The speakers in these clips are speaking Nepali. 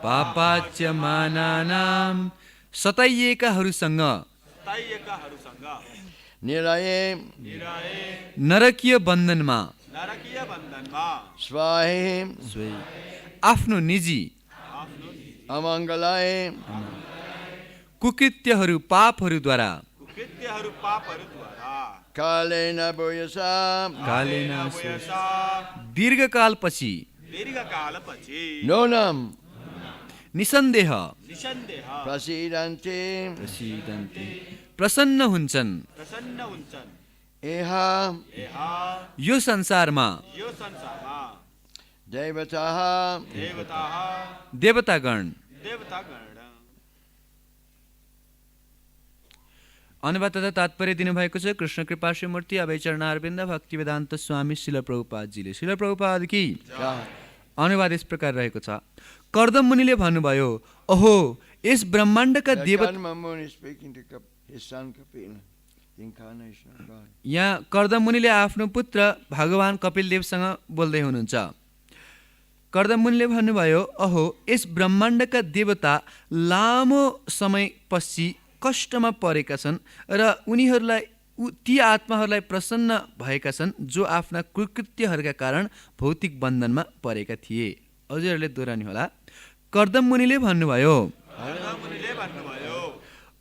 पापाच्यमानानाम सताइएकाहरूसँग नरकीय बन्धनमा आफ्नो निजी कुकृत्यहरू पापहरूद्वारा कालेन दीर्घकालपछि नोनम निसन्देह प्रसीदन्ते प्रसन्न हुन्छन् यो संसारमा देवतागण। अनुवाद तथा तात्पर्य दिनुभएको छ कृष्ण कृपा श्रीमूर्ति अभय चरणारविन्द भक्तिवेदान्त स्वामी शिल प्रभुपादजीले। शिल प्रभुपाद की अनुवाद यस प्रकार रहेको छ। कर्दम मुनिले भन्नुभयो, ओहो यस ब्रह्माण्डका देवता। यहाँ कर्दम मुनिले आफ्नो पुत्र भगवान कपिल देवसँग बोल्दै हुनुहुन्छ। कर्दम मुनिले भन्नुभयो, अहो यस ब्रह्माण्डका देवता लामो समयपछि कष्टमा परेका छन् र उनीहरूलाई ती आत्माहरूलाई प्रसन्न भएका छन् जो आफ्ना कुकृत्यहरूका कारण भौतिक बन्धनमा परेका थिए। हजुरहरूले दोहोऱ्याउनु होला। कर्दम मुनिले भन्नुभयो,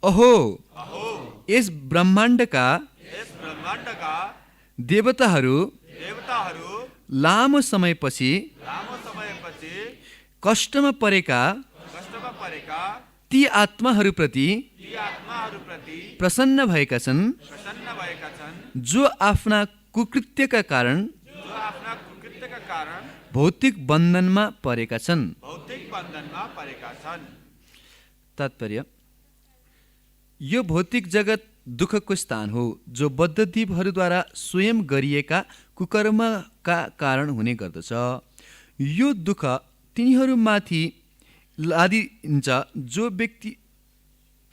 अहो यस ब्रह्माण्डका देवताहरू लामो समयपछि कष्टमा परेका ती आत्माहरूप्रति प्रसन्न भएका छन् जो आफ्ना कुकृत्यका कारण भौतिक बन्धनमा परेका छन्। तात्पर्य, यो भौतिक जगत दुःखको स्थान हो जो बद्धजीवहरूद्वारा स्वयं गरिएका कुकर्मका कारण हुने गर्दछ। यो दुःख तिनीहरूमाथि लादिन्छ जो व्यक्ति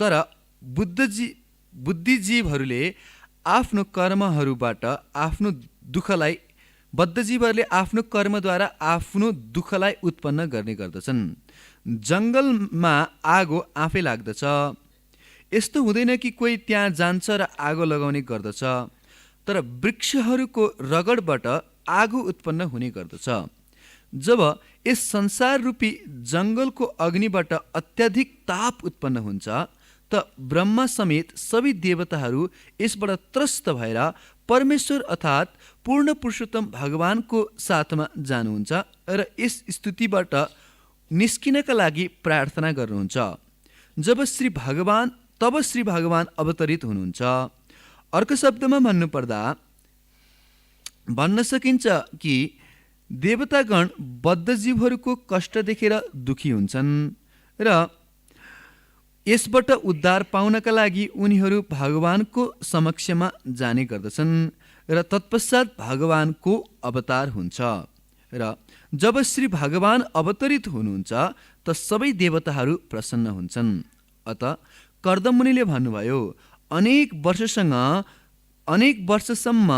तर बुद्धिजीवहरूले आफ्नो कर्महरूबाट आफ्नो दुःखलाई बद्धजीवहरूले आफ्नो कर्मद्वारा आफ्नो दुःखलाई उत्पन्न गर्ने गर्दछन्। जङ्गलमा आगो आफै लाग्दछ, यस्तो हुँदैन कि कोही त्यहाँ जान्छ र आगो लगाउने गर्दछ, तर वृक्षहरूको रगडबाट आगो उत्पन्न हुने गर्दछ। जब यस संसार रूपी जङ्गलको अग्निबाट अत्याधिक ताप उत्पन्न हुन्छ त ब्रह्मा समेत सबै देवताहरू यसबाट त्रस्त भएर परमेश्वर अर्थात् पूर्ण पुरुषोत्तम भगवानको साथमा जानुहुन्छ र यस स्थितिबाट निस्किनका लागि प्रार्थना गर्नुहुन्छ। तब श्री भगवान अवतरित हुनुहुन्छ। अर्को शब्दमा भन्नुपर्दा भन्न सकिन्छ कि देवतागण बद्धजीवहरूको कष्ट देखेर दुखी हुन्छन् र यसबाट उद्धार पाउनका लागि उनीहरू भगवानको समक्षमा जाने गर्दछन् र तत्पश्चात भगवानको अवतार हुन्छ। र जब श्री भगवान अवतरित हुनुहुन्छ त सबै देवताहरू प्रसन्न हुन्छन्। अत कर्दम मुनिले भन्नुभयो, अनेक वर्षसम्म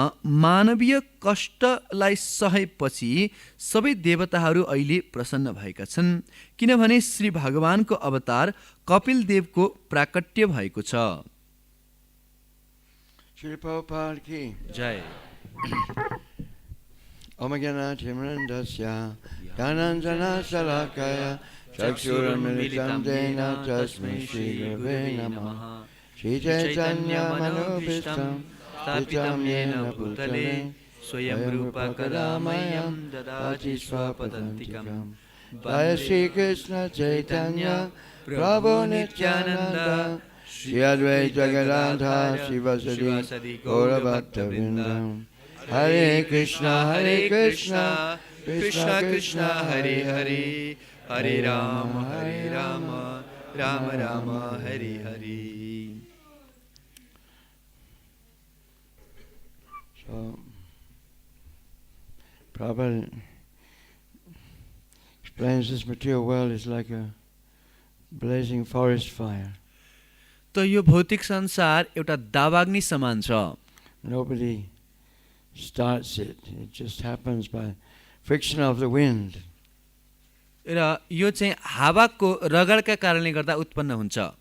मानवीय कष्टलाई सहेपछि सबै देवताहरू अहिले प्रसन्न भएका छन्, किनभने श्री भगवानको अवतार कपिल देवको प्राकट्य भएको छ। श्री प्रभुपाद की जय। ओम ज्ञानातिमिरन्धस्य ज्ञानाञ्जनशलाकया चक्षुरुन्मिलितं येन तस्मै श्रीगुरवे नमः। श्रीचैतन्यमनोभीष्टं स्थापितं येन भूतले स्वयं रूप कदा मह्यं ददाति स्वपदान्तिकं। जय श्रीकृष्ण चैतन्य प्रभु नित्यानन्द श्री अद्वैत गदाधर शिवसदि गौरभक्तवृन्द। हरे कृष्णा कृष्ण कृष्ण हरे हरे, हरे Ram Ram Ram Hare Hare. So, Prabhupada explains this material world is like a blazing forest fire. त यो भौतिक संसार एउटा दावाग्नि समान छ। Nobody starts it. It just happens by friction of the wind. र यो चाहिँ हावाको रगडका कारणले गर्दा उत्पन्न हुन्छ।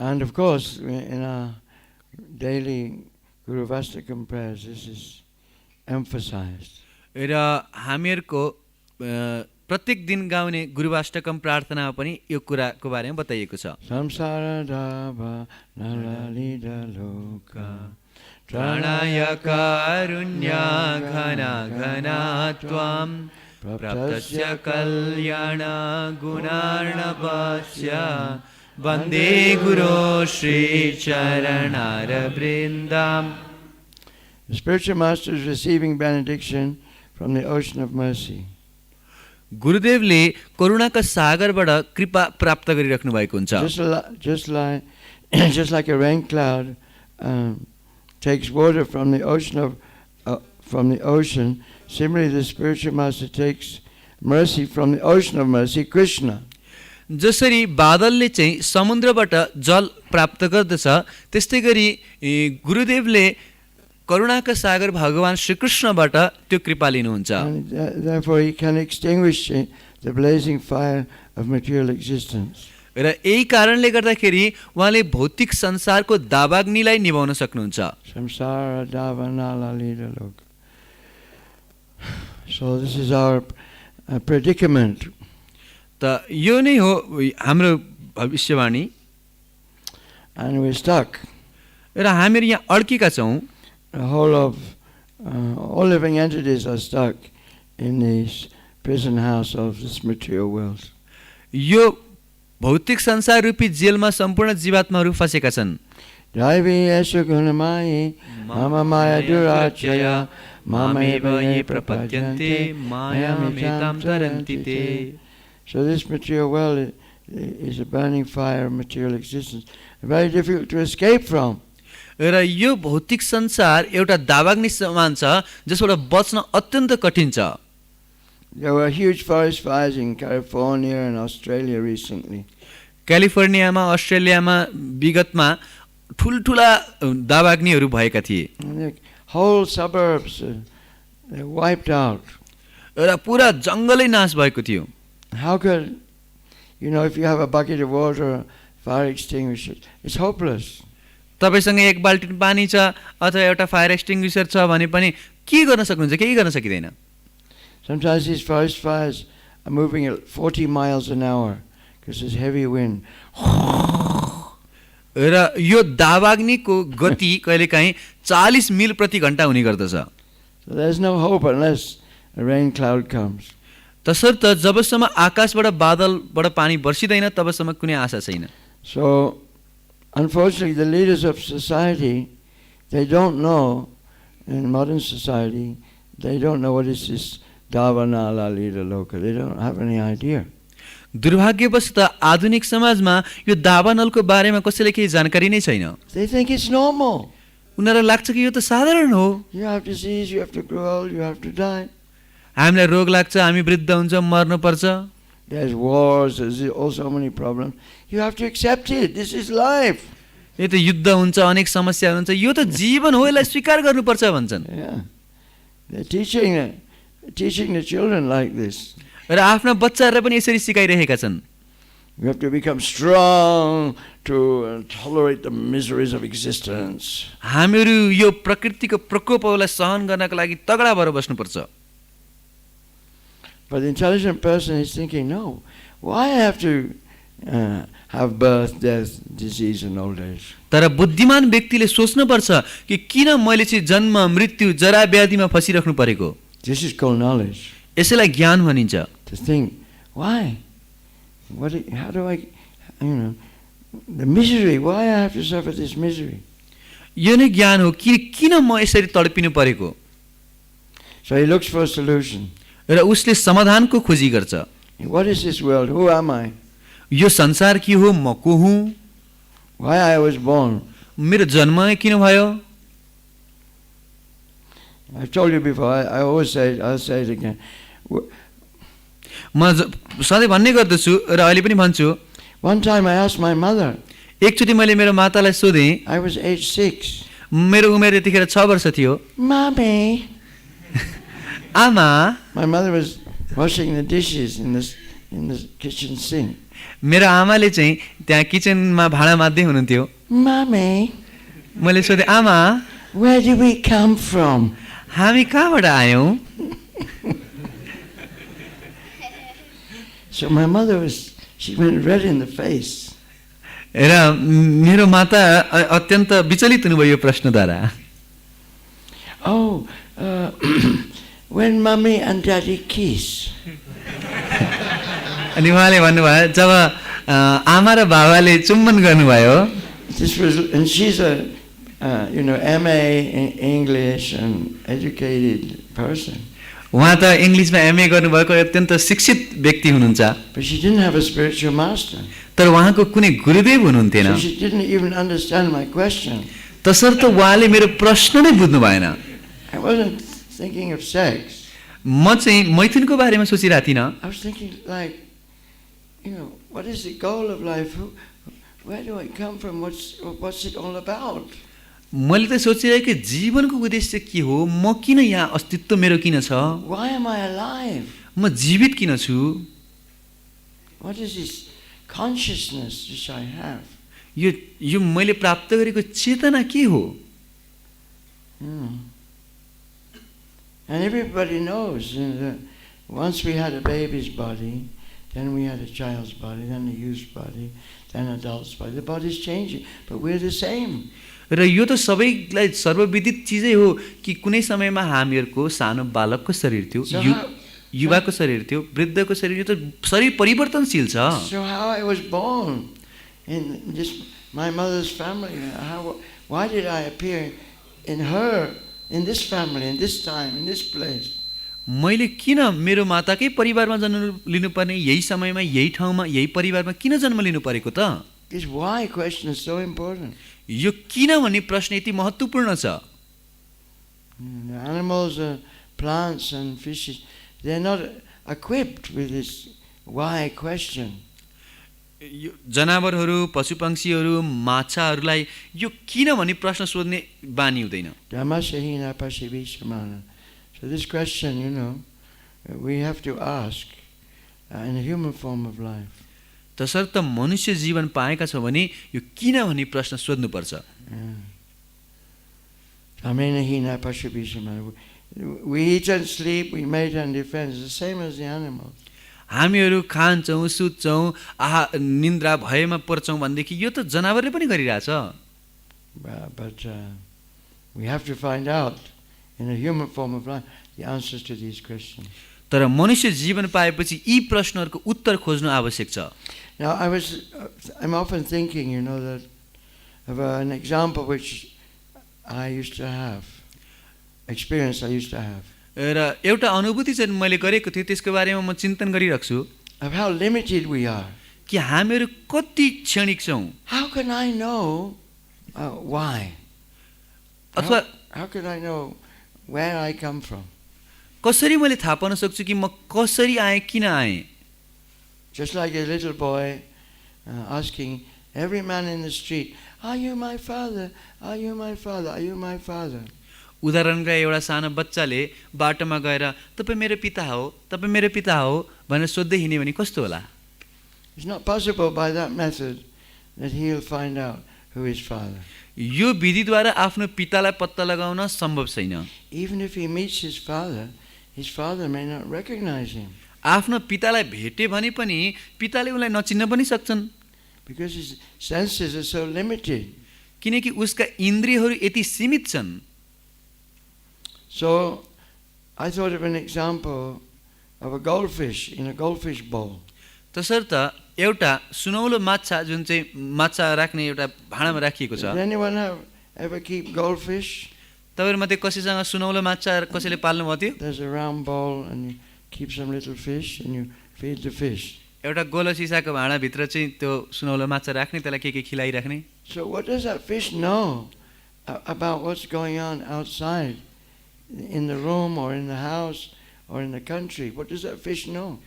And of course, in our daily Guru Vastakam prayers, this is emphasized. र हामीहरूको प्रत्येक दिन गाउने गुरुवाष्टकम प्रार्थनामा पनि यो कुराको बारेमा बताइएको छ। Samsara dava nalalida loka प्राणाय Karunya घना घना त्वां प्राप्तस्य कल्याण गुणार्णवस्य वन्दे गुरो Shri चरणारविन्दम्। The spiritual master is receiving benediction from the ocean of mercy. गुरुदेवले करुणाका सागरबाट कृपा प्राप्त गरिराख्नु भएको हुन्छ। Just like a rain cloud takes water from the ocean, similarly the spiritual master takes mercy from the ocean of mercy, Krishna. जसरी बादलले चाहिँ समुद्रबाट जल प्राप्त गर्दछ, त्यस्तै गरी गुरुदेवले करुणाका सागर भगवान श्रीकृष्णबाट त्यो कृपा लिनुहुन्छ। And therefore he can extinguish the blazing fire of material existence. र यही कारणले गर्दाखेरि उहाँले भौतिक संसारको दावाग्निलाई निभाउन सक्नुहुन्छ। Samsara davanala lida loka. So this is our predicament. त यो नै हो हाम्रो भविष्यवाणी। And we're stuck. र हामीहरू यहाँ अड्केका छौँ। The whole of all living entities are stuck in this prison house of this material world. यो भौतिक संसार रूपी जेलमा सम्पूर्ण जीवात्माहरू फसेका छन्। Daivi esha gunamayi mama maya durachaya mameva ye prapadyante mayamitam taranti te. So this material world is a burning fire of material existence, very difficult to escape from. र यो भौतिक संसार एउटा दावाग्नि समान छ जसबाट बच्न अत्यन्त कठिन छ। There were huge forest fires in California and Australia recently. क्यालिफोर्नियामा अस्ट्रेलियामा विगतमा ठुलठुला दावाग्निहरू भएका थिए। And the whole suburbs they wiped out. र पुरा जङ्गलै नाश भएको थियो। How could, if you have a bucket of water or fire extinguisher, it's hopeless. तपाईसँग एक बाल्टिन पानी छ अथवा एउटा फायर एक्सटिङ्ग्विसर छ भने पनि के गर्न सक्नुहुन्छ? केही गर्न सकिँदैन। Sometimes these forest fires are moving at 40 miles an hour because there's heavy wind. र यो दावाग्निको गति कहिलेकाहीँ 40 मिल प्रति घण्टा हुने गर्दछ। So there's no hope unless a rain cloud comes. तसर्थ जबसम्म आकाशबाट बादलबाट पानी बर्सिदैन तबसम्म कुनै आशा छैन। So unfortunately the leaders of society, they don't know, in modern society, they don't know what is this Davanala Lila Loka. They don't have any idea. दुर्भाग्यवशत आधुनिक समाजमा यो दावानलको बारेमा कसैले केही जानकारी नै छैन। They think it's normal. उनीहरूलाई लाग्छ कि यो त साधारण हो। You have disease, you have to grow old, you have to die. हामीलाई रोग लाग्छ, हामी वृद्ध हुन्छौँ, मर्नुपर्छ। There's wars, there's also many problems. You have to accept it. This is life. यो त युद्ध हुन्छ, अनेक समस्याहरू हुन्छ, यो त जीवन हो, यसलाई स्वीकार गर्नुपर्छ भन्छन्। Yeah. They're teaching the children like this. र आफ्ना बच्चाहरूलाई पनि यसरी सिकाइरहेका छन्। You have to become strong to tolerate the miseries of existence. हामीहरू यो प्रकृतिको प्रकोपहरूलाई सहन गर्नका लागि तगडा भएर बस्नुपर्छ। But the intelligent person is thinking, no, why I have to have birth, death, disease and old age? तर बुद्धिमान व्यक्तिले सोच्नुपर्छ कि किन मैले चाहिँ जन्म, मृत्यु, जरा व्याधिमा फसिराख्नु परेको। This is called knowledge. यसैलाई ज्ञान भनिन्छ। To think, why? How do I, the misery, why I have to suffer this misery? यो नै ज्ञान हो कि किन म यसरी तडपिनु परेको। So he looks for a solution. र उसले समाधानको खोजी गर्छ। What is this world? Who am I? यो संसार के हो, म को हुँ, Why I was born? मेरो जन्म किन भयो। I've told you before, I always say it, I'll say it again. म सधैँ भन्ने गर्दछु र अहिले पनि भन्छु। One time I asked my mother. एकचोटि मैले मेरो मातालाई सोधेँ। I was age 6. मेरो उमेर यतिखेर 6 वर्ष थियो। Mommy. आमा। My mother was washing the dishes in the kitchen sink. मेरो आमाले चाहिँ त्यहाँ किचनमा भाँडा माझ्दै हुनुहुन्थ्यो. Mommy, मैले सोधेँ, आमा where do we come from? हामी कहाँबाट आयौँ? So my mother she went red in the face. र मेरो माता अत्यन्त विचलित हुनुभयो यो प्रश्नद्वारा. Oh, when mommy and daddy kiss. अनि उहाँले भन्नुभयो जब आमा र बाबाले चुम्बन गर्नुभयो. This was, and she's a MA in English and educated person. उहाँ त इङ्ग्लिसमा एमए गर्नुभएको अत्यन्त शिक्षित व्यक्ति हुनुहुन्छ. But she didn't have a spiritual master. तर उहाँको कुनै गुरुदेव हुनुहुन्थेन. So she didn't even understand my question. तसर्थ उहाँले मेरो प्रश्न नै बुझ्नु भएन. I wasn't thinking of sex. म चाहिँ मैथुनको बारेमा सोचिरहेको थिइनँ. I was thinking like, what is the goal of life? Where do I come from? What's it all about? मैले त सोचिरहेको जीवनको उद्देश्य के हो, म किन यहाँ अस्तित्व मेरो किन छ, Why am I alive? म जीवित किन छु, What is this consciousness which I have? यो मैले प्राप्त गरेको चेतना के हो. And everybody knows that once we had a baby's body, then we had a child's body, then a youth's body, then adult's body. The body's changing, but we're the same. र यो त सबैलाई सर्वविदित चिजै हो कि कुनै समयमा हामीहरूको सानो बालकको शरीर थियो, युवाको शरीर थियो, वृद्धको शरीर, यो त शरीर परिवर्तनशील छ. So how I was born in my mother's family, why did I appear in her, in this family, in this time, in this place? मैले किन मेरो माताकै परिवारमा जन्म लिनुपर्ने, यही समयमा, यही ठाउँमा, यही परिवारमा किन जन्म लिनु परेको त? This why question is so important. यो किन भन्ने प्रश्न यति महत्त्वपूर्ण छ. The animals, plants and fishes, they're not equipped with this why question. जनावरहरू, पशुपक्षीहरू, माछाहरूलाई यो किन भन्ने प्रश्न सोध्ने बानी हुँदैन. Dhammasahina pasivishamana. So this question, we have to ask in a human form of life. तसर्थ मनुष्य जीवन पाएका छौँ भने यो किन भन्ने प्रश्न सोध्नुपर्छ. Dhammasahina pasivishamana. We eat and sleep, we mate and defend. It's the same as the animals. हामीहरू खान्छौँ, सुत्छौँ, निन्द्रा भएमा पर्छौँ भनेदेखि यो त जनावरले पनि गरिरहेछ. But we have to find out in a human form of life the answers to these questions. तर मनुष्य जीवन पाएपछि यी प्रश्नहरूको उत्तर खोज्नु आवश्यक छ. Now I'm often thinking, that of an example which I used to have, experience I used to have. र एउटा अनुभूति चाहिँ मैले गरेको थिएँ, त्यसको बारेमा म चिन्तन गरिरहेछु Of how limited we are. कि हामीहरू कति क्षणिक छौँ. How can I know why? अथवा how can I know where I come from? कसरी मैले थाहा पाउन सक्छु कि म कसरी आएँ, किन आएँ. Just like a little boy asking every man in the street, are you my father? Are you my father? Are you my father? उदाहरणका एउटा सानो बच्चाले बाटोमा गएर तपाईँ मेरो पिता हो, तपाईँ मेरो पिता हो भनेर सोध्दै हिँड्यो भने कस्तो होला. It's not possible by that method that he'll find out who his father. यो विधिद्वारा आफ्नो पितालाई पत्ता लगाउन सम्भव छैन. Even if he meets his father may not recognize him. आफ्नो पितालाई भेटे भने पनि पिताले उनलाई नचिन्न पनि सक्छन्. Because his senses are so limited. किनकि उसका इन्द्रियहरू यति सीमित छन्. So I thought of an example of a goldfish in a goldfish bowl. तसर्थ एउटा सुनौलो माछा जुन चाहिँ माछा राख्ने एउटा भाँडामा राखिएको छ. Does anyone ever keep goldfish? तपाईहरुमध्ये कसैसँग सुनौलो माछा कसैले पाल्नु भयो थियो? There's a round bowl and you keep some little fish and you feed the fish. एउटा गोलो सिसाको भाँडा भित्र चाहिँ त्यो सुनौलो माछा राख्ने, त्यसलाई के खिलाइराख्ने. So what does that fish know about what's going on outside in the room or in the house or in the country? What does that fish know?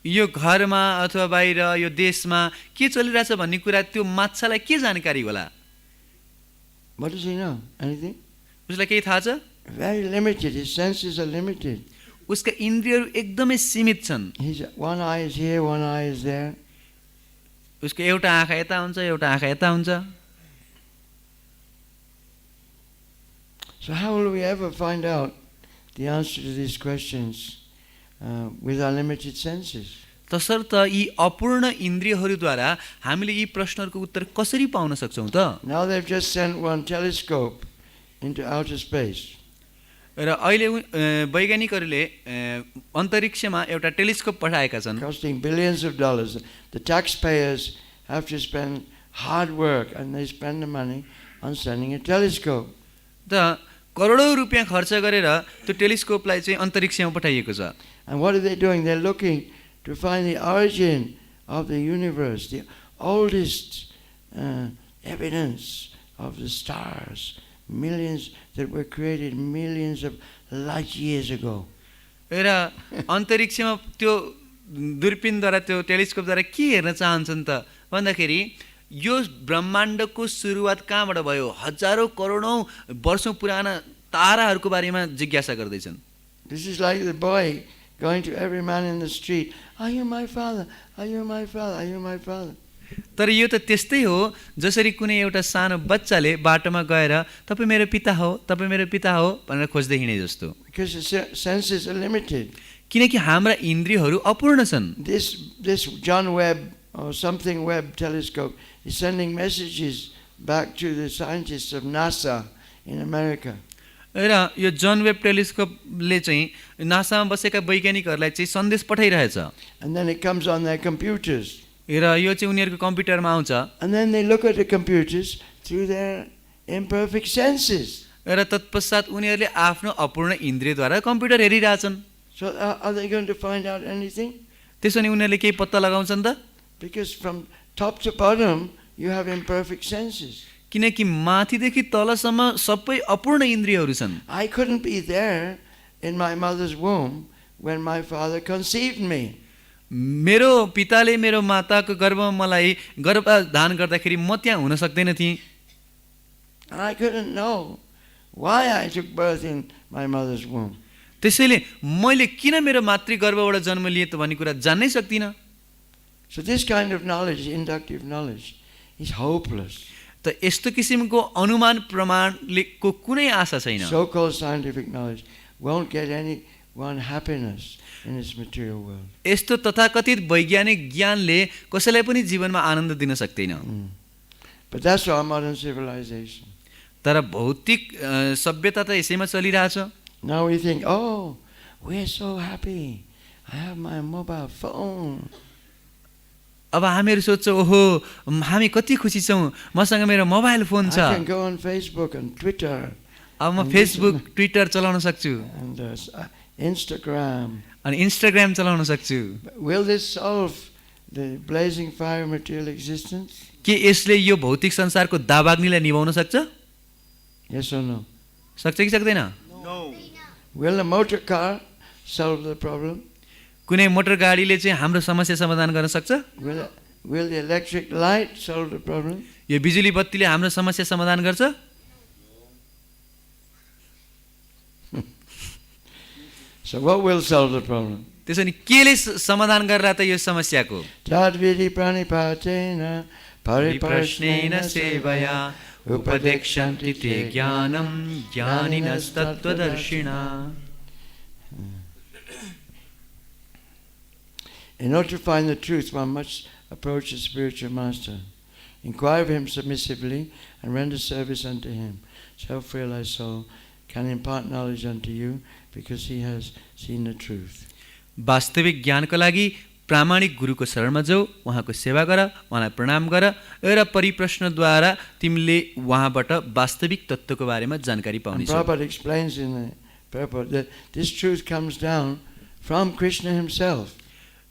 यो घरमा अथवा बाहिर यो देशमा के चलिरहेछ भन्ने कुरा त्यो माछालाई के जानकारी होला? What does he know? Anything? उसलाई केही थाहा छ? Very limited. His senses are limited. उसका इन्द्रियहरू एकदमै सीमित छन्। One eye is here, one eye is there. उसको एउटा आँखा यता हुन्छ, एउटा आँखा यता हुन्छ। So how will we ever find out the answer to these questions with our limited senses? तसर्थ यी अपूर्ण इन्द्रियहरूद्वारा हामीले यी प्रश्नहरूको उत्तर कसरी पाउन सक्छौँ त? Now they've just sent one telescope into outer space. र अहिले वैज्ञानिकहरूले अन्तरिक्षमा एउटा टेलिस्कोप पठाएका छन्। Costing billions of dollars. The taxpayers have to spend hard work and they spend the money on sending a telescope. त करोडौँ रुपियाँ खर्च गरेर त्यो टेलिस्कोपलाई चाहिँ अन्तरिक्षमा पठाइएको छ। And what are they doing? They're looking to find the origin of the universe, the oldest evidence of the stars, millions that were created millions of light years ago. र अन्तरिक्षमा त्यो दूरबीनद्वारा त्यो टेलिस्कोपद्वारा के हेर्न चाहन्छन् त भन्दाखेरि यो ब्रह्माण्डको सुरुवात कहाँबाट भयो, हजारौँ करोडौँ वर्षौँ पुराना ताराहरूको बारेमा जिज्ञासा गर्दैछन्। This is like the boy going to every man in the street, "Are you my father? Are you my father? Are you my father?" तर यो त त्यस्तै हो जसरी कुनै एउटा सानो बच्चाले बाटोमा गएर तपाईँ मेरो पिता हो, तपाईँ मेरो पिता हो भनेर खोज्दै हिँडे जस्तो। Because the senses are limited. किनकि हाम्रा इन्द्रियहरू अपूर्ण छन्। This John Webb or something Webb telescope is sending messages back to the scientists of NASA in America. र यो जन वेब टेलिस्कोपले चाहिँ नासामा बसेका वैज्ञानिकहरूलाई चाहिँ सन्देश पठाइरहेछ। And then it comes on their computers. र यो चाहिँ उनीहरूको कम्प्युटरमा आउँछ। And then they look at the computers through their imperfect senses. र तत्पश्चात उनीहरूले आफ्नो अपूर्ण इन्द्रियद्वारा computer हेरिरहेछन्। So are they going to find out anything? त्यसो भने उनीहरूले केही पत्ता लगाउँछन् त? Because from top to bottom you have imperfect senses. किनकि माथिदेखि तलसम्म सबै अपूर्ण इन्द्रियहरू छन्। I couldn't be there in my mother's womb when my father conceived me. मेरो पिताले मेरो माताको गर्भमा मलाई गर्भधारण गर्दाखेरि म त्यहाँ हुन सक्दैन थिएँ। And I couldn't know why I took birth in my mother's womb. त्यसैले मैले किन मेरो मातृगर्भबाट जन्म लिएँ त भन्ने कुरा जान्नै सक्दिनँ। So this kind of knowledge, inductive knowledge, is hopeless. त यस्तो किसिमको अनुमान प्रमाणको कुनै आशा छैन। So-called scientific knowledge won't get anyone happiness in this material world. यस्तो तथाकथित वैज्ञानिक ज्ञानले कसैलाई पनि जीवनमा आनन्द दिन सक्दैन। But that's our modern civilization. तर भौतिक सभ्यता त यसैमा चलिरहेछ। Now we think, oh, we're so happy. I have my mobile phone. अब हामीहरू सोच्छौँ ओहो हामी कति खुसी छौँ, मसँग मेरो मोबाइल फोन छ। I can go on Facebook and Twitter. अब म फेसबुक ट्विटर चलाउन सक्छु And Instagram. अनि इन्स्टाग्राम चलाउन सक्छु। Will this solve the blazing fire of material existence? के यसले यो भौतिक संसारको दावाग्निलाई निभाउन सक्छ? Yes or no? सक्छ कि सक्दैन? No. Will a motor car solve the problem? कुनै मोटर गाडीले चाहिँ हाम्रो समस्या समाधान गर्न सक्छ? Will the electric light solve the problem? यो बिजुली बत्तीले हाम्रो समस्या समाधान गर्छ? So what will solve the problem? त्यसो नि केले समाधान गर्ला त यो समस्याको? Tadvidi pranipatena परिप्रश्नेन सेवया उपदेक्षन्ति ते ज्ञानं ज्ञानिनस्तत्त्वदर्शिनः। In order to find the truth, one must approach the spiritual master, inquire of him submissively, and render service unto him. Self-realized soul can impart knowledge unto you because he has seen the truth. वास्तविक ज्ञानको लागि प्रामाणिक गुरुको शरणमा जाऊ, उहाँको सेवा गर, उहाँलाई प्रणाम गर र परिप्रश्नद्वारा तिमीले उहाँबाट वास्तविक तत्त्वको बारेमा जानकारी पाउनेछौ। Prabhupada explains in the purport that this truth comes down from Krishna himself.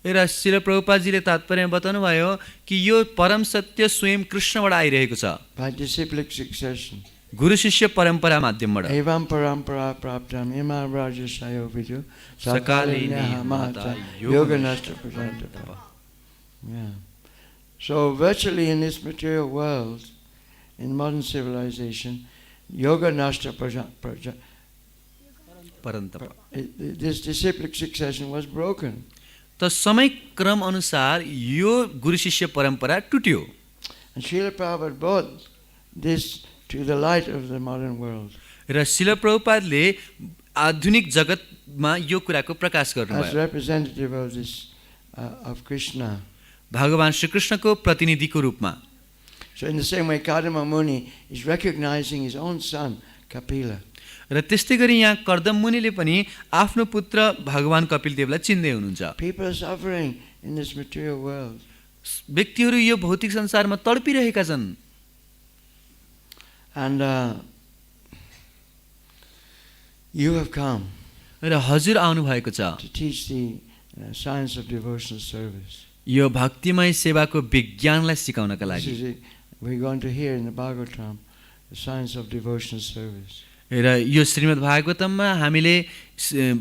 र श्रील प्रभुपादजीले तात्पर्यमा बताउनु भयो कि यो परम सत्य स्वयं कृष्णबाट आइरहेको छ। By disciplic succession. गुरु शिष्य परम्परा माध्यमबाट। Evam parampara praptam ima rajasayo vidu सकालिनी माता yoga nasta prajantapa. Yeah. So virtually in this material world, in modern civilization, yoga nasta परन्तप। This disciplic succession was broken. त समय क्रम अनुसार यो गुरु शिष्य परम्परा टुट्यो। And Srila Prabhupada brought this to the light of the modern world. र शिल प्रभुपादले आधुनिक जगतमा यो कुराको प्रकाश As गर्नुभयो। representative of this of Krishna. भगवान श्रीकृष्णको प्रतिनिधिको रूपमा। So in the same way, Kadama Muni is recognizing his own son, Kapila. र त्यस्तै गरी यहाँ कर्दम मुनिले पनि आफ्नो पुत्र भगवान कपिल देवलाई चिन्दै हुनुहुन्छ। People are suffering in this material world. व्यक्तिहरू यो भौतिक संसारमा तडपिरहेका छन्। And you have come र हजुर आउनु भएको छ to teach the science of devotional service. यो भक्तिमय सेवाको विज्ञानलाई सिकाउनका This लागि। is it. We're going to hear in the Bhagavatam the science of devotional service. र यो श्रीमद् भागवतममा हामीले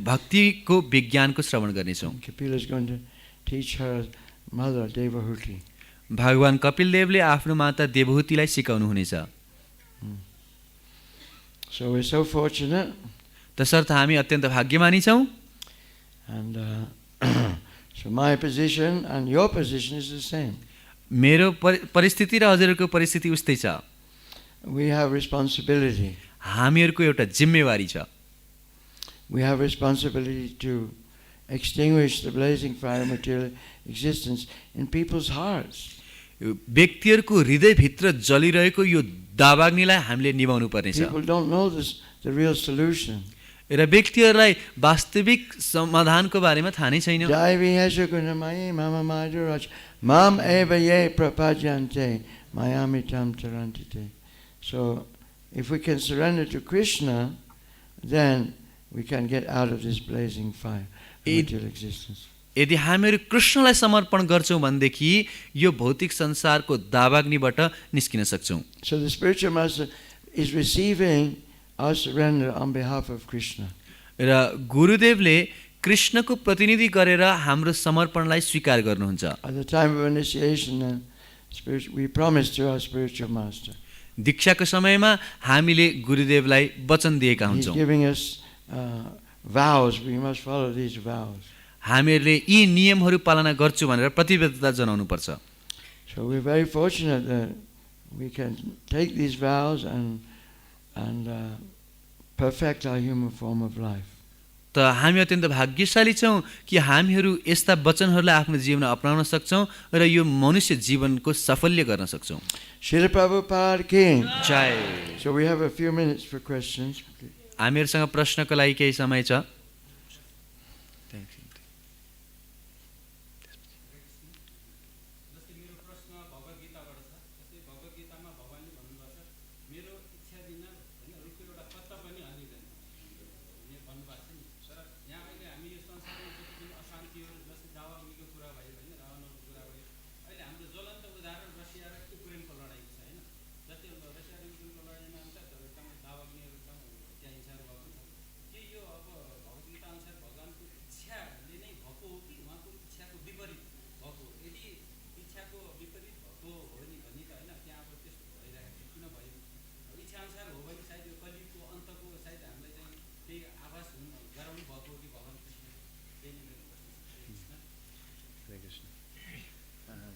भक्तिको विज्ञानको श्रवण गर्नेछौँ। Kapila is going to teach her mother, Devahuti. भगवान कपिल देवले आफ्नो माता देवहुतिलाई सिकाउनु हुनेछ। So we're so fortunate. तसर्थ हामी अत्यन्त भाग्यमानी छौँ। And so my position and your position is the same. मेरो परिस्थिति र हजुरहरूको परिस्थिति उस्तै छ। We have responsibility. हामीहरूको एउटा जिम्मेवारी छ। We have responsibility to extinguish the blazing fire of material existence in people's hearts. व्यक्तिहरूको हृदयभित्र जलिरहेको यो दावाग्निलाई हामीले निभाउनु पर्नेछ। People don't know this, the real solution. र व्यक्तिहरूलाई वास्तविक समाधानको बारेमा थाहा नै छैन। Jai Vyasa Gunamayi Mama Madhuraj Mam Eva Ye Prapajante Mayamitam Tarantite. So if we can surrender to Krishna, then we can get out of this blazing fire of material existence. यदि हामीहरू कृष्णलाई समर्पण गर्छौँ भनेदेखि यो भौतिक संसारको दावाग्निबाट निस्किन सक्छौँ। So the spiritual master is receiving our surrender on behalf of Krishna. र गुरुदेवले कृष्णको प्रतिनिधि गरेर हाम्रो समर्पणलाई स्वीकार गर्नुहुन्छ। At the time of initiation, we promise to our spiritual master. दीक्षाको समयमा हामीले गुरुदेवलाई वचन दिएका He's हुन्छौँ। giving us vows. We must follow these vows. हामीहरूले यी नियमहरू पालना गर्छु भनेर प्रतिबद्धता जनाउनु पर्छ। So we're very fortunate that we can take these vows and perfect our human form of life. त हामी अत्यन्त भाग्यशाली छौँ कि हामीहरू यस्ता वचनहरूलाई आफ्नो जीवनमा अपनाउन सक्छौँ र यो मनुष्य जीवनको सफल्य गर्न सक्छौँ। Srila Prabhupada ki Jay. So we have a few minutes for questions. हामीहरूसँग प्रश्नको लागि केही समय छ।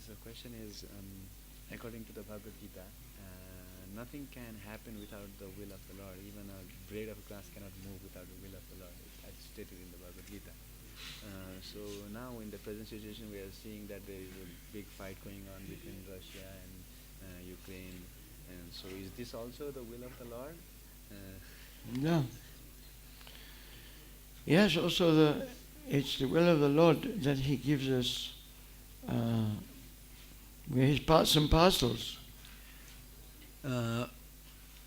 The question is, according to the Bhagavad Gita, nothing can happen without the will of the Lord. Even a blade of grass cannot move without the will of the Lord. It's stated in the Bhagavad Gita. So now in the present situation we are seeing that there is a big fight going on between Russia and Ukraine. And so is this also the will of the Lord? Yeah. Yes, also it's the will of the Lord that He gives us His parts and parcels.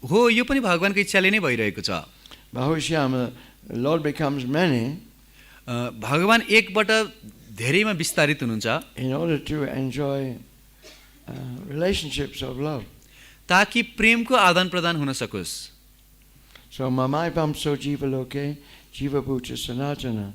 हो यो पनि भगवानको इच्छाले नै भइरहेको छ। Bahushyam, the Lord becomes many भगवान एकबाट धेरैमा विस्तारित हुनुहुन्छ in order to enjoy relationships of love. ताकि प्रेमको आदान प्रदान हुन सकोस्। So mamai pamso jiva loke jiva bhuta sanatana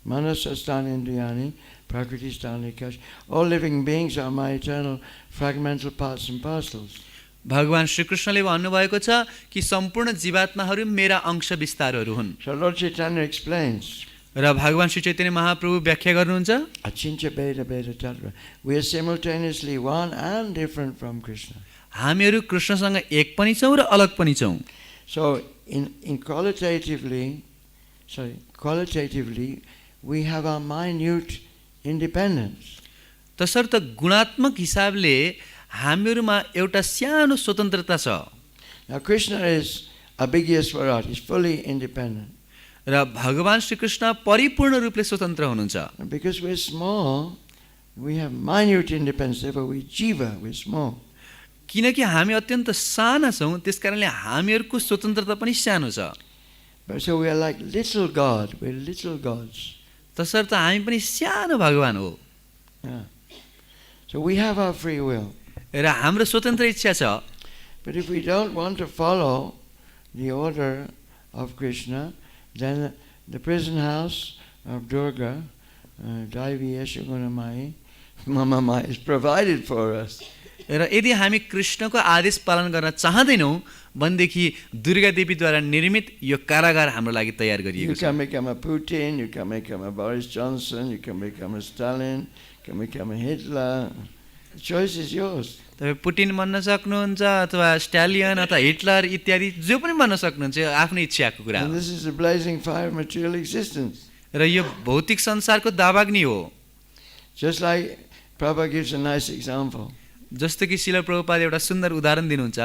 manasastan indriyani prakriti stani kash. All living beings are my eternal fragmental parts and parcels. भगवान श्रीकृष्णले भन्नुभएको छ कि सम्पूर्ण जीवात्माहरू मेरा अंश विस्तारहरू हुन्। So Lord Chaitanya explains, र भगवान श्री चैतन्य महाप्रभु व्याख्या गर्नुहुन्छ, Achincha Beda Beda Tattva. We are simultaneously one and different from Krishna. हामीहरू कृष्णसँग एक पनि छौँ र अलग पनि छौँ। So in qualitatively, we have our minute independence. तसर्थ गुणात्मक हिसाबले हामीहरूमा एउटा सानो स्वतन्त्रता छ। Now Krishna is Abhigyaswarat, he's fully independent. र भगवान श्रीकृष्ण परिपूर्ण रूपले स्वतन्त्र हुनुहुन्छ। And because we're small, we have minute independence, therefore we jiva, we're small. किनकि हामी अत्यन्त साना छौँ, त्यसकारणले हामीहरूको स्वतन्त्रता पनि सानो छ। But so we are like little God, we're little gods. तसर्थ हामी पनि सानो भगवान हो। Yeah. So we have our free will. र हाम्रो स्वतन्त्र इच्छा छ। But if we don't want to follow the order of Krishna, then the prison house of Durga, Daivi Yeshagunamai, Mama Maya, is provided for us. र यदि हामी कृष्णको आदेश पालन गर्न चाहँदैनौँ भनेदेखि दुर्गा देवीद्वारा निर्मित यो कारागार हाम्रो लागि तयार गरिएको You छ। can become a Putin, you can become a Boris Johnson, you can become a Stalin, you can become a Hitler. The choice is yours. तपाईँ पुटिन बन्न सक्नुहुन्छ अथवा स्टालियन अथवा हिटलर इत्यादि जो पनि बन्न सक्नुहुन्छ, आफ्नो इच्छाको कुरा And हो। this is the blazing fire of material existence. र यो भौतिक संसारको दावाग्नि हो। Just like Prabhupada gives a nice example. जस्तो कि शिल प्रभुपाद एउटा सुन्दर उदाहरण दिनुहुन्छ।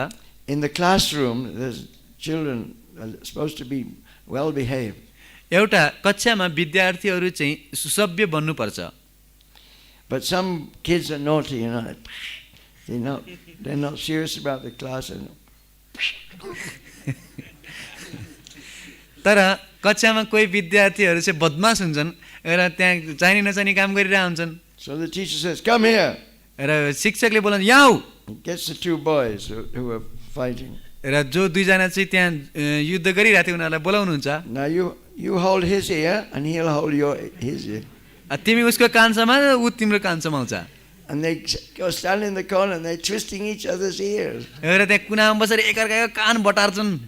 In the classroom, there's children are supposed to be well behaved. एउटा कक्षामा विद्यार्थीहरू चाहिँ सुसभ्य बन्नुपर्छ। But some kids are naughty, you know. They're not serious about the class. And तर कक्षामा कोही विद्यार्थीहरू चाहिँ बदमास हुन्छन् र त्यहाँ चाहिने नचाहिने काम गरिरहेका हुन्छन्। so the teacher says, "Come here." र शिक्षकले बोलाउनु यहाँ आऊ। He gets the two boys who are fighting. र जो दुईजना चाहिँ त्यहाँ युद्ध गरिरहेको थियो उनीहरूलाई बोलाउनुहुन्छ। Now you hold his ear and he'll hold his ear. तिमी उसको कान समाज ऊ तिम्रो कान समाउँछ। And they go stand in the corner and they're twisting each other's ears. र त्यहाँ कुनामा बसेर एकअर्काको कान बटार्छन्।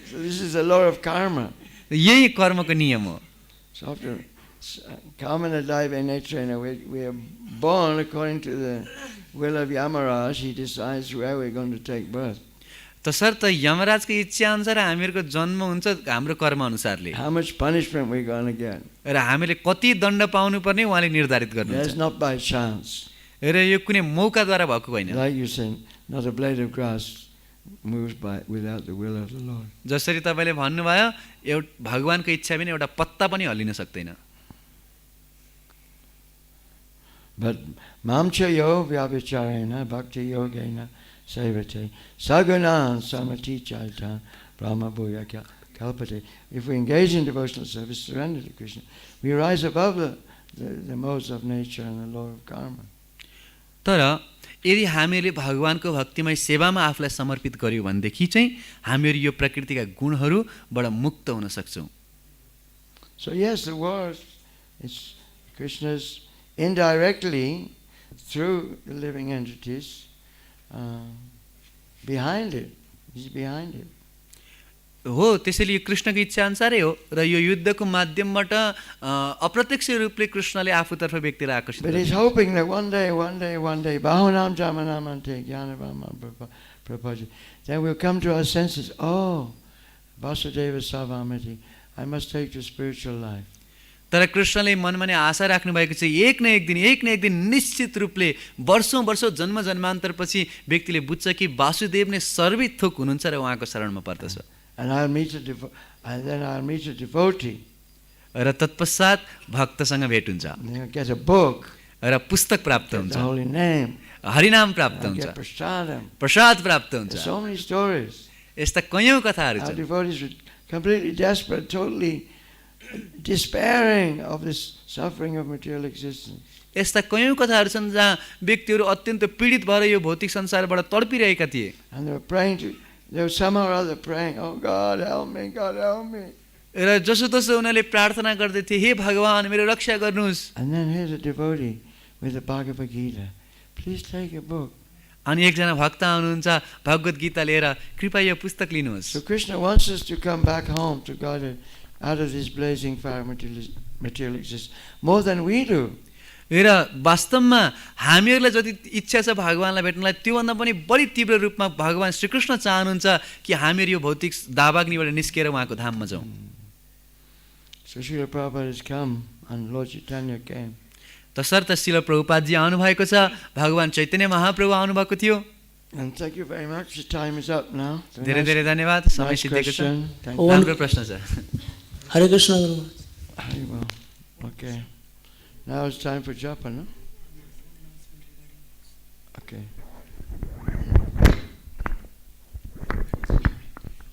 So this is the law of karma. यही कर्मको नियम हो। So after karma daiva netrena, we are born according to the will of Yamaraj. He decides where we're going to take birth. तसर्थ यमराजको इच्छा अनुसार हामीहरूको जन्म हुन्छ हाम्रो कर्म अनुसारले। How much punishment we're going to get. र हामीले कति दण्ड पाउनुपर्ने उहाँले निर्धारित That's गर्नुहुन्छ। not by chance. र यो कुनै मौकाद्वारा भएको होइन। Like you said, not a blade of grass moves without the will of the Lord. जसरी तपाईँले भन्नुभयो एउटा भगवानको इच्छा बिना एउटा पत्ता पनि हल्लिन सक्दैन। But mamcha yo vyavicharena bhakti yogena sevate sagunan samati chaita brahma bhuya kalpate. If we engage in devotional service, surrender to Krishna, we rise above the modes of nature and the law of karma. तर यदि हामीले भगवानको भक्तिमय सेवामा आफूलाई समर्पित गर्यौँ भनेदेखि चाहिँ हामीहरू यो प्रकृतिका गुणहरूबाट मुक्त हुन सक्छौँ। So yes, the world is Krishna's indirectly through the living entities behind it. He's behind it. हो, त्यसैले यो कृष्णको इच्छा अनुसारै हो र यो युद्धको माध्यमबाट अप्रत्यक्ष रूपले कृष्णले आफूतर्फ व्यक्तिलाई आकर्षित But he's hoping that one day, Bahunam Jamanamante Jnanavama Prapaji, then we'll come to our senses, oh, Vasudeva Savamati, I must take to spiritual life. तर कृष्णले मनमा नै आशा राख्नु भएको छ एक न एक दिन निश्चित रूपले वर्षौं जन्म जन्मान्तरपछि व्यक्तिले बुझ्छ कि वासुदेव नै सर्वै थोक हुनुहुन्छ र उहाँको शरणमा पर्दछ। And then I'll meet a devotee. र तत्पश्चात भक्तसँग भेट हुन्छ And they'll get a book, र पुस्तक प्राप्त get हुन्छ, the holy name, हरिनाम प्राप्त and हुन्छ, get prasadam. प्रसाद प्राप्त हुन्छ। There's so many stories. यस्ता कयौं कथाहरू Our छन्। devotees were completely desperate, totally despairing of this suffering of material existence. यस्ता कयौं कथाहरू छन् जहाँ व्यक्तिहरू अत्यन्त पीडित भएर यो भौतिक संसारबाट तडपिरहेका थिए And they were somehow or other praying, oh God help me, God help me. र जसोतसो उनीहरूले प्रार्थना गर्दै थिए, हे भगवान मेरो रक्षा गर्नुहोस्। And then here's a devotee with the Bhagavad Gita. Please take a book. अनि एकजना भक्त आउनुहुन्छ भगवत गीता लिएर, कृपया यो पुस्तक लिनुहोस्। So Krishna wants us to come back home to God out of this blazing fire material existence more than we do. र वास्तवमा हामीहरूलाई जति इच्छा छ भगवानलाई भेट्नलाई त्योभन्दा पनि बढी तीव्र रूपमा भगवान श्रीकृष्ण चाहनुहुन्छ कि हामीहरू यो भौतिक दावाग्निबाट निस्केर उहाँको धाममा जाउँ। So Srila Prabhupada has come and Lord Chaitanya came. तसर्थ शिल प्रभुपादजी आउनुभएको छ, भगवान चैतन्य महाप्रभु आउनुभएको थियो। And thank you very much. The time is up now. धेरै धेरै धन्यवाद, समय सिद्धिएको छ। Thank you. राम्रो प्रश्न छ। हरे कृष्ण गुरु। Very well. Okay. Now it's time for japa, no? Okay.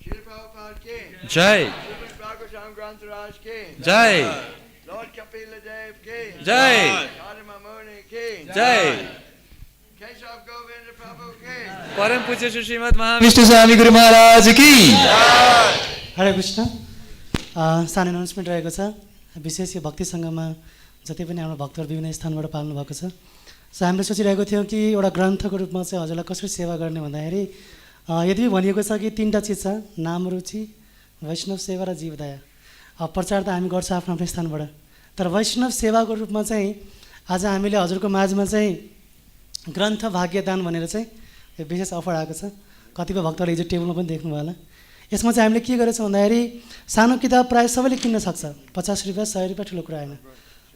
Srila Prabhupada ki Jay Srimad Bhagavatam Granth Raj ki Jay Lord Kapila Dev ki Jay Adama Muni ki Jay Keshav Govinda Prabhu ki परम पूज्य श्री श्रीमद् महाविष्णु स्वामी गुरु महाराज की। हरे कृष्ण। सानो अनाउन्समेन्ट रहेको छ। विशेष यो भक्ति सङ्घमा जति पनि हाम्रो भक्तहरू विभिन्न स्थानबाट पाल्नु भएको छ। सो हामीले सोचिरहेको थियौँ कि एउटा ग्रन्थको रूपमा चाहिँ हजुरलाई कसरी सेवा गर्ने भन्दाखेरि यदि भनिएको छ कि 3टा चिज छ, नाम रुचि, वैष्णव सेवा र जीवदया। प्रचार त हामी गर्छौँ आफ्नो आफ्नो स्थानबाट, तर वैष्णव सेवाको रूपमा चाहिँ आज हामीले हजुरको माझमा चाहिँ ग्रन्थ भाग्यदान भनेर चाहिँ यो विशेष अफर आएको छ। कतिपय भक्तहरूले हिजो टेबलमा पनि देख्नुभयो होला। यसमा चाहिँ हामीले के गरेछौँ भन्दाखेरि सानो किताब प्रायः सबैले किन्न सक्छ, 50 रुपियाँ 100 रुपियाँ ठुलो कुरा होइन,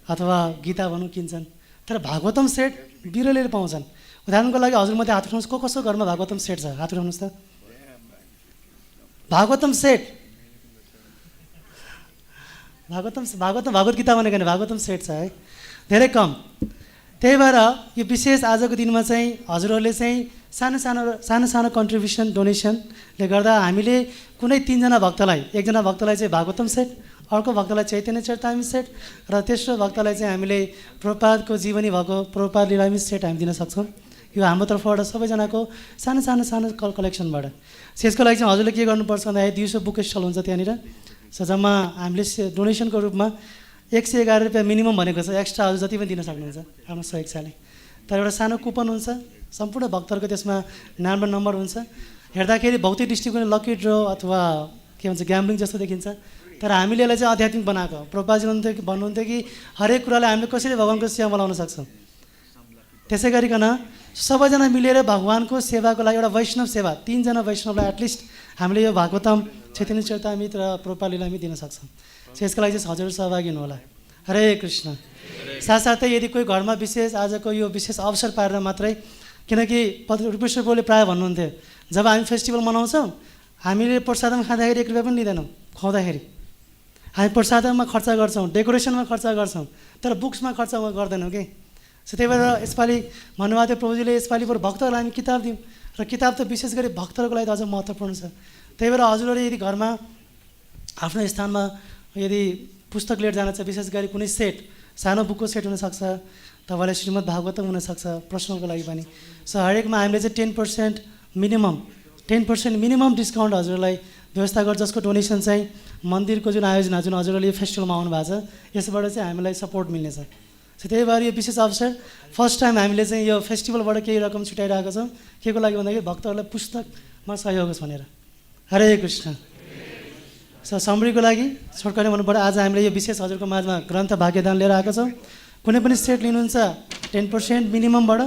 अथवा गीता भनौँ किन्छन्। तर भागवतम सेट बिरलैले पाउँछन्। उदाहरणको लागि हजुरमध्ये हात उठाउनुहोस्, कसको घरमा भागवतम सेट छ? हात उठाउनुहोस् त। भागवतम सेट, भागवत गीता भनेको नि भागवतम सेट छ है, धेरै कम। त्यही भएर यो विशेष आजको दिनमा चाहिँ हजुरहरूले चाहिँ सानो कन्ट्रिब्युसन डोनेसनले गर्दा हामीले कुनै 3जना भक्तलाई, एकजना भक्तलाई चाहिँ भागवतम सेट, अर्को भक्तलाई चैतन्य चरितामृत सेट र तेस्रो भक्तलाई चाहिँ हामीले प्रभुपादको जीवनी भएको प्रभुपाद लीलामृत सेट हामी दिन सक्छौँ। यो हाम्रो तर्फबाट सबैजनाको सानो कलेक्सनबाट। यसको लागि चाहिँ हजुरले के गर्नुपर्छ भन्दाखेरि दिउँसो बुक स्टल हुन्छ त्यहाँनिर। सो जम्मा हामीले डोनेसनको रूपमा 111 रुपियाँ मिनिमम भनेको छ, एक्स्ट्रा हजुर जति पनि दिन सक्नुहुन्छ आफ्नो सहयोगले। तर एउटा सानो कुपन हुन्छ, सम्पूर्ण भक्तहरूको त्यसमा नाम र नम्बर हुन्छ। हेर्दाखेरि भौतिक दृष्टिकोण लकी ड्र अथवा के भन्छ ग्याम्बलिङ जस्तो देखिन्छ, तर हामीले यसलाई चाहिँ आध्यात्मिक बनाएको। प्रभुपादजी भन्नुहुन्थ्यो कि हरेक कुरालाई हामीले कसरी भगवानको सेवा बनाउन सक्छौँ। त्यसै गरिकन सबैजना मिलेर भगवानको सेवाको लागि एउटा वैष्णव सेवा, 3जना वैष्णवलाई एटलिस्ट हामीले यो भागवतम चैतन्य चरितामृत र प्रभुपाद लीलामृत दिन सक्छौँ। यसको लागि चाहिँ हजुर सहभागी हुनु होला। हरे कृष्ण। साथसाथै यदि कोही घरमा विशेष आजको यो विशेष अवसर पारेर मात्रै, किनकि रूपेश्वर बोले प्रायः भन्नुहुन्थ्यो जब हामी फेस्टिभल मनाउँछौँ हामीले प्रसादमा खाँदाखेरि 1 रुपियाँ पनि लिँदैनौँ, खुवाउँदाखेरि हामी प्रसादमा खर्च गर्छौँ, डेकोरेसनमा खर्च गर्छौँ, तर बुक्समा खर्च गर्दैनौँ कि। सो त्यही भएर यसपालि भन्नुभएको थियो प्रभुजीले यसपालि बरु भक्तहरूलाई हामी किताब दिउँ, र किताब त विशेष गरी भक्तहरूको लागि त अझ महत्त्वपूर्ण छ। त्यही भएर हजुरहरूले यदि घरमा आफ्नो स्थानमा यदि पुस्तक लिएर जान छ, विशेष गरी कुनै सेट, सानो बुकको सेट हुनसक्छ, तपाईँलाई श्रीमद् भागवतम हुनसक्छ पर्सनलको लागि पनि। सो हरेकमा हामीले चाहिँ 10% मिनिमम डिस्काउन्ट हजुरलाई व्यवस्था गर्छ, जसको डोनेसन चाहिँ मन्दिरको जुन आयोजना जुन हजुरहरूले यो फेस्टिभलमा आउनु भएको छ यसबाट चाहिँ हामीलाई सपोर्ट मिल्नेछ। सो त्यही भएर यो विशेष अवसर फर्स्ट टाइम हामीले चाहिँ यो फेस्टिभलबाट केही रकम छुट्याइरहेको छौँ। के को लागि भन्दाखेरि भक्तहरूलाई पुस्तकमा सहयोग होस् भनेर। हरे कृष्ण। सो समरीको लागि छोटकरी भन्नुपर्दा आज हामीले यो विशेष हजुरको माझमा ग्रन्थ भाग्यदान लिएर आएको छौँ। कुनै पनि सेट लिनुहुन्छ 10% मिनिममबाट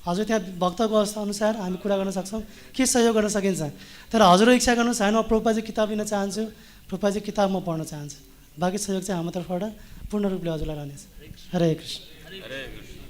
हजुर त्यहाँ भक्तको अनुसार हामी कुरा गर्न सक्छौँ के सहयोग गर्न सकिन्छ। तर हजुरको इच्छा गर्नुहोस् होइन म प्रभुपादजी किताब लिन चाहन्छु, प्रभुपादजी किताब म पढ्न चाहन्छु, बाँकी सहयोग चाहिँ हाम्रो तर्फबाट पूर्ण रूपले हजुरलाई रहनेछ। हरे कृष्ण।